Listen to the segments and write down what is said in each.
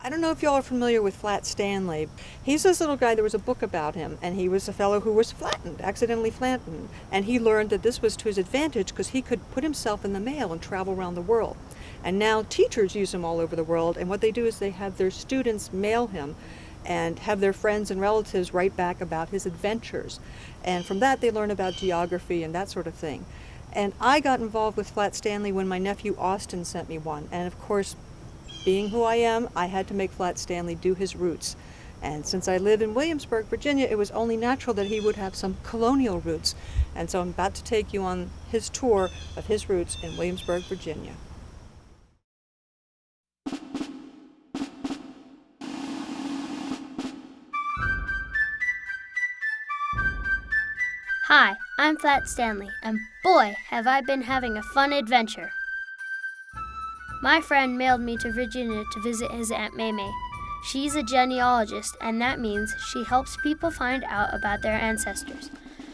I don't know if y'all are familiar with Flat Stanley. He's this little guy, there was a book about him, and he was a fellow who was flattened, accidentally flattened. And he learned that this was to his advantage because he could put himself in the mail and travel around the world. And now teachers use him all over the world, and what they do is they have their students mail him and have their friends and relatives write back about his adventures. And from that they learn about geography and that sort of thing. And I got involved with Flat Stanley when my nephew Austin sent me one. And of course, being who I am, I had to make Flat Stanley do his roots. And since I live in Williamsburg, Virginia, it was only natural that he would have some colonial roots. And so I'm about to take you on his tour of his roots in Williamsburg, Virginia. Hi, I'm Flat Stanley, and boy, have I been having a fun adventure. My friend mailed me to Virginia to visit his Aunt Maymay. She's a genealogist, and that means she helps people find out about their ancestors.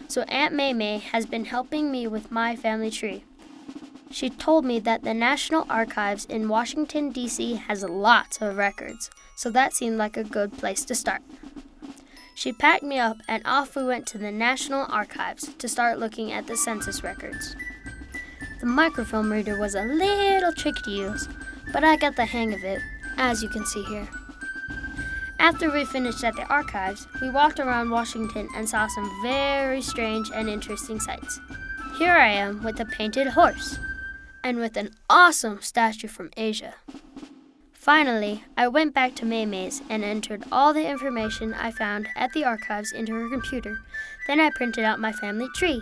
So Aunt Maymay has been helping me with my family tree. She told me that the National Archives in Washington, D.C. has lots of records, so that seemed like a good place to start. She packed me up, and off we went to the National Archives to start looking at the census records. The microfilm reader was a little tricky to use, but I got the hang of it, as you can see here. After we finished at the archives, we walked around Washington and saw some very strange and interesting sights. Here I am with a painted horse, and with an awesome statue from Asia. Finally, I went back to Maymay's and entered all the information I found at the archives into her computer. Then I printed out my family tree.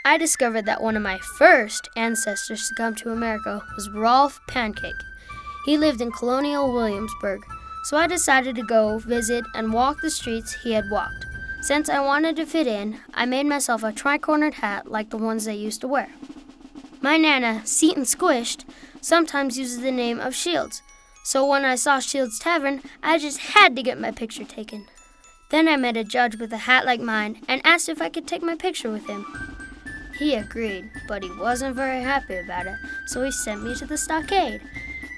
I discovered that one of my first ancestors to come to America was Rolf Pancake. He lived in colonial Williamsburg, so I decided to go visit and walk the streets he had walked. Since I wanted to fit in, I made myself a tri-cornered hat like the ones they used to wear. My Nana, Seaton Squished, sometimes uses the name of Shields, so when I saw Shields Tavern, I just had to get my picture taken. Then I met a judge with a hat like mine and asked if I could take my picture with him. He agreed, but he wasn't very happy about it, so he sent me to the stockade.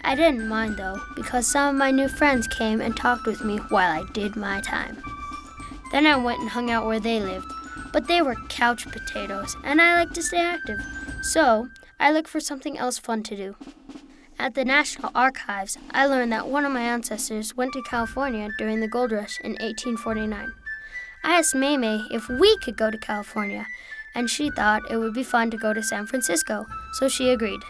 I didn't mind though, because some of my new friends came and talked with me while I did my time. Then I went and hung out where they lived, but they were couch potatoes, and I like to stay active, so I looked for something else fun to do. At the National Archives, I learned that one of my ancestors went to California during the gold rush in 1849. I asked Maymay if we could go to California, and she thought it would be fun to go to San Francisco, so she agreed.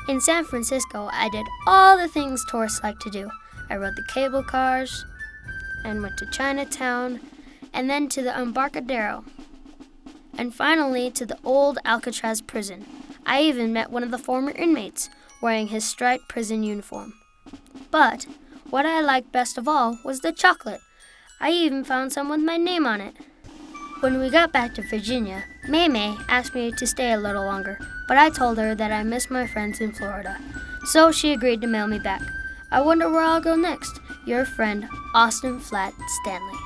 In San Francisco, I did all the things tourists like to do. I rode the cable cars, and went to Chinatown, and then to the Embarcadero, and finally to the old Alcatraz prison. I even met one of the former inmates, wearing his striped prison uniform. But what I liked best of all was the chocolate. I even found some with my name on it. When we got back to Virginia, Maymay asked me to stay a little longer, but I told her that I missed my friends in Florida, so she agreed to mail me back. I wonder where I'll go next. Your friend, Austin Flat Stanley.